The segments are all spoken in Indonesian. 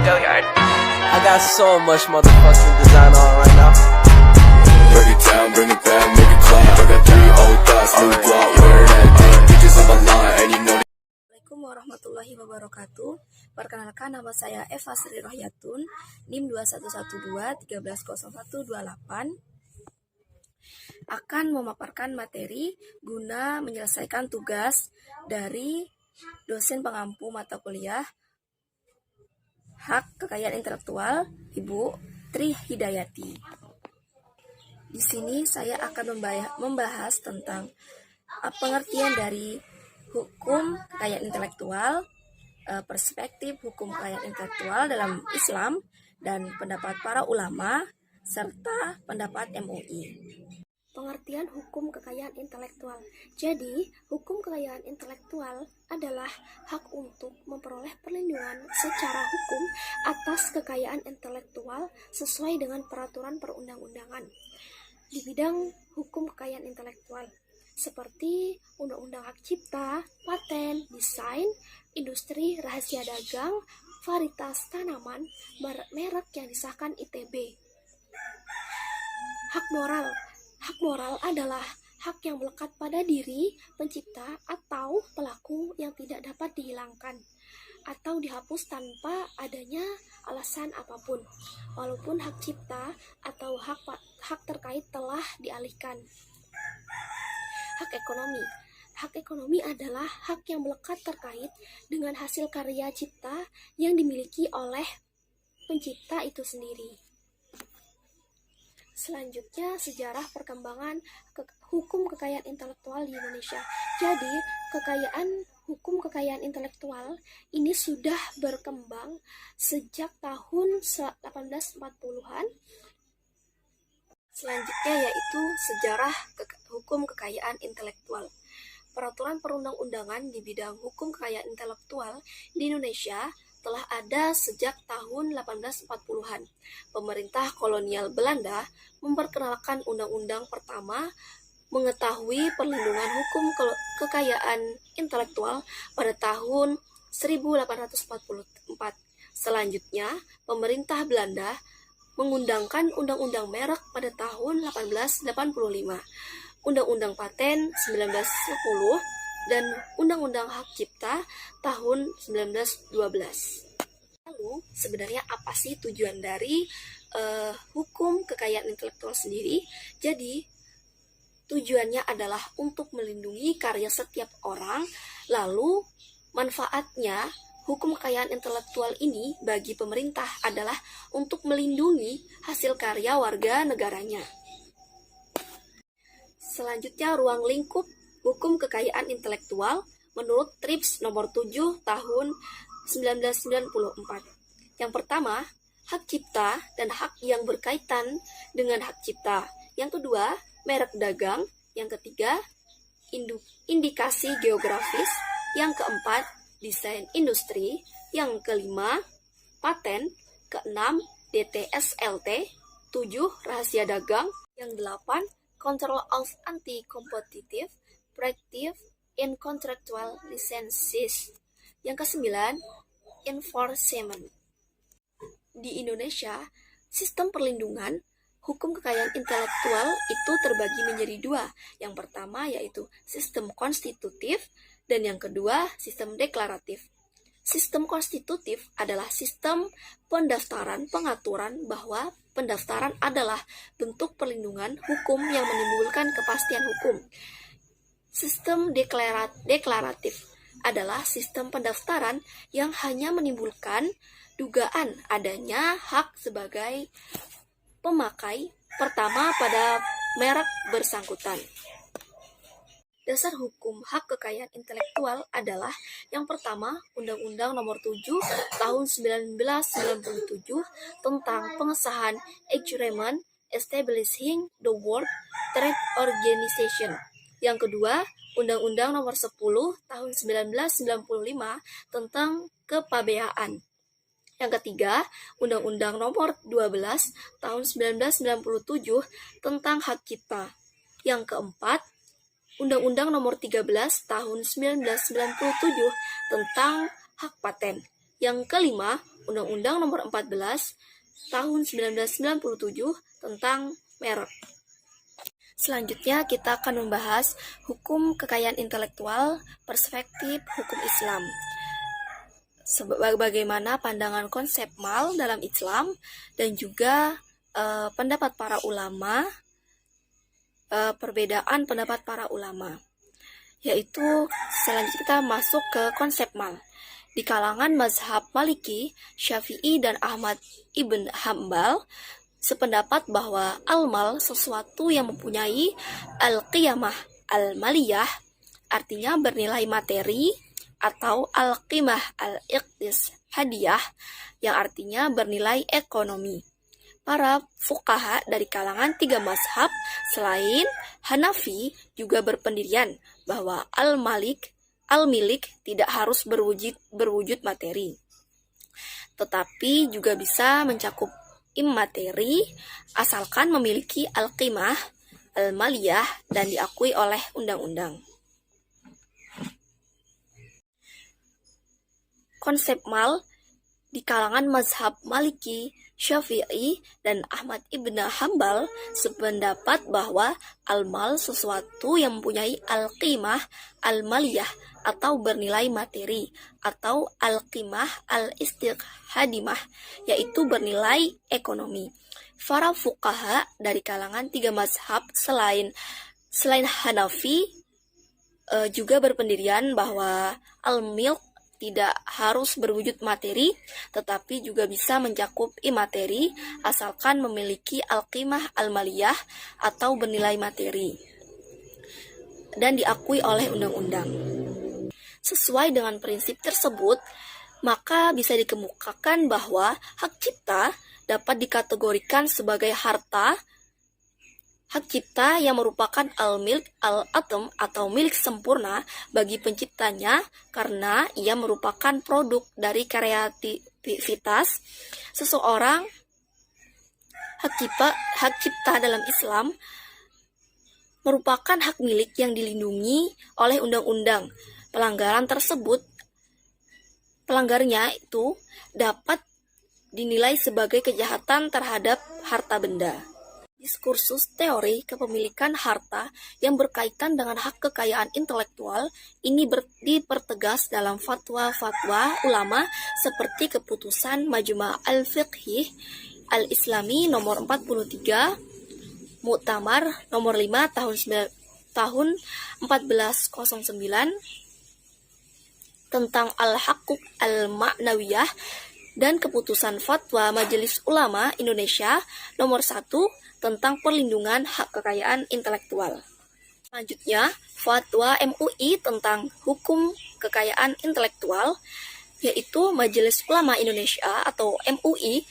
I got so much motherfucking design on right now. Break it down, bring it back, make it clap. I got 3 old thoughts, new block, where that thing. Bitches on my line, and you know. Assalamualaikum warahmatullahi wabarakatuh. Perkenalkan, nama saya Eva Sri Rohyatun, NIM 2112130128. Akan memaparkan materi guna menyelesaikan tugas dari dosen pengampu mata kuliah Hak Kekayaan Intelektual, Ibu Tri Hidayati. Di sini saya akan membahas tentang pengertian dari hukum kekayaan intelektual, perspektif hukum kekayaan intelektual dalam Islam, dan pendapat para ulama, serta pendapat MUI. Pengertian hukum kekayaan intelektual. Jadi, hukum kekayaan intelektual adalah hak untuk memperoleh perlindungan secara hukum atas kekayaan intelektual sesuai dengan peraturan perundang-undangan di bidang hukum kekayaan intelektual, seperti Undang-Undang Hak Cipta, Paten, Desain, Industri, Rahasia Dagang, Varietas Tanaman, merek yang disahkan ITB. Hak moral. Hak moral adalah hak yang melekat pada diri pencipta atau pelaku yang tidak dapat dihilangkan atau dihapus tanpa adanya alasan apapun, walaupun hak cipta atau hak terkait telah dialihkan. Hak ekonomi. Hak ekonomi adalah hak yang melekat terkait dengan hasil karya cipta yang dimiliki oleh pencipta itu sendiri. Selanjutnya, sejarah perkembangan hukum kekayaan intelektual di Indonesia. Jadi, hukum kekayaan intelektual ini sudah berkembang sejak tahun 1840-an. Selanjutnya yaitu sejarah hukum kekayaan intelektual. Peraturan perundang-undangan di bidang hukum kekayaan intelektual di Indonesia telah ada sejak tahun 1840-an. Pemerintah kolonial Belanda memperkenalkan undang-undang pertama mengetahui perlindungan hukum kekayaan intelektual pada tahun 1844. Selanjutnya, pemerintah Belanda mengundangkan Undang-Undang Merek pada tahun 1885, Undang-Undang Paten 1910, dan Undang-Undang Hak Cipta tahun 1912. Lalu, sebenarnya apa sih tujuan dari hukum kekayaan intelektual sendiri? Jadi, tujuannya adalah untuk melindungi karya setiap orang. Lalu, manfaatnya hukum kekayaan intelektual ini bagi pemerintah adalah untuk melindungi hasil karya warga negaranya. Selanjutnya, ruang lingkup hukum kekayaan intelektual menurut TRIPS nomor 7 tahun 1994. Yang pertama, hak cipta dan hak yang berkaitan dengan hak cipta. Yang kedua, merek dagang. Yang ketiga, indikasi geografis. Yang keempat, desain industri. Yang kelima, paten. Keenam, DTSLT. 7, rahasia dagang. Yang delapan, control of anti-competitive practice in contractual licenses. Yang kesembilan, enforcement. Di Indonesia, sistem perlindungan hukum kekayaan intelektual itu terbagi menjadi dua. Yang pertama yaitu sistem konstitutif dan yang kedua sistem deklaratif. Sistem konstitutif adalah sistem pendaftaran pengaturan bahwa pendaftaran adalah bentuk perlindungan hukum yang menimbulkan kepastian hukum. Sistem deklaratif adalah sistem pendaftaran yang hanya menimbulkan dugaan adanya hak sebagai pemakai pertama pada merek bersangkutan. Dasar hukum hak kekayaan intelektual adalah yang pertama, Undang-Undang Nomor 7 Tahun 1997 tentang pengesahan Agreement Establishing the World Trade Organization. Yang kedua, Undang-Undang Nomor 10 Tahun 1995 tentang kepabeaan. Yang ketiga, Undang-Undang Nomor 12 Tahun 1997 tentang hak cipta. Yang keempat, Undang-Undang Nomor 13 Tahun 1997 tentang hak paten. Yang kelima, Undang-Undang Nomor 14 Tahun 1997 tentang merek. Selanjutnya kita akan membahas hukum kekayaan intelektual, perspektif hukum Islam. Bagaimana pandangan konsep mal dalam Islam dan juga pendapat para ulama, perbedaan pendapat para ulama. Yaitu selanjutnya kita masuk ke konsep mal. Di kalangan mazhab Maliki, Syafi'i, dan Ahmad ibn Hambal sependapat bahwa al-mal sesuatu yang mempunyai al-qiyamah al-maliyah, artinya bernilai materi, atau al-qimah al-iqtisadiyah, yang artinya bernilai ekonomi. Para fuqaha dari kalangan 3 mazhab selain Hanafi juga berpendirian bahwa al-milik tidak harus berwujud materi, tetapi juga bisa mencakup immateri asalkan memiliki al-qimah al-maliyah dan diakui oleh undang-undang. Konsep mal di kalangan mazhab Maliki, Syafi'i, dan Ahmad ibn Hambal sependapat bahwa al-mal sesuatu yang mempunyai al-qimah al-maliyah atau bernilai materi, atau al-qimah al-istiqhadimah, yaitu bernilai ekonomi. Para fuqaha dari kalangan 3 mazhab selain Hanafi juga berpendirian bahwa al-milk tidak harus berwujud materi, tetapi juga bisa mencakup imateri asalkan memiliki al-qimah al-maliyah atau bernilai materi dan diakui oleh undang-undang. Sesuai dengan prinsip tersebut, maka bisa dikemukakan bahwa hak cipta dapat dikategorikan sebagai harta hak cipta yang merupakan al-milk al-atom atau milik sempurna bagi penciptanya karena ia merupakan produk dari kreativitas seseorang. Hak cipta dalam Islam merupakan hak milik yang dilindungi oleh undang-undang. Pelanggarnya itu dapat dinilai sebagai kejahatan terhadap harta benda. Diskursus teori kepemilikan harta yang berkaitan dengan hak kekayaan intelektual ini dipertegas dalam fatwa-fatwa ulama seperti keputusan Majma' al-Fiqh al-Islami nomor 43, Muktamar nomor 5 tahun 1409 tentang al-haquq al-ma'nawiyah, dan keputusan Fatwa Majelis Ulama Indonesia nomor 1 tentang perlindungan hak kekayaan intelektual. Selanjutnya, Fatwa MUI tentang hukum kekayaan intelektual, yaitu Majelis Ulama Indonesia atau MUI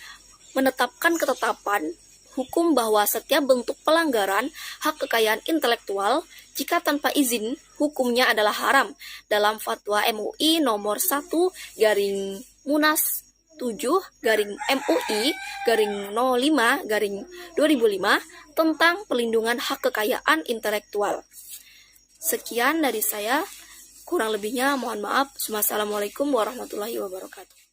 menetapkan ketetapan hukum bahwa setiap bentuk pelanggaran hak kekayaan intelektual jika tanpa izin hukumnya adalah haram dalam Fatwa MUI nomor 1/Munas 7/MUI/05/2005 tentang pelindungan hak kekayaan intelektual. Sekian dari saya, kurang lebihnya mohon maaf. Wassalamualaikum warahmatullahi wabarakatuh.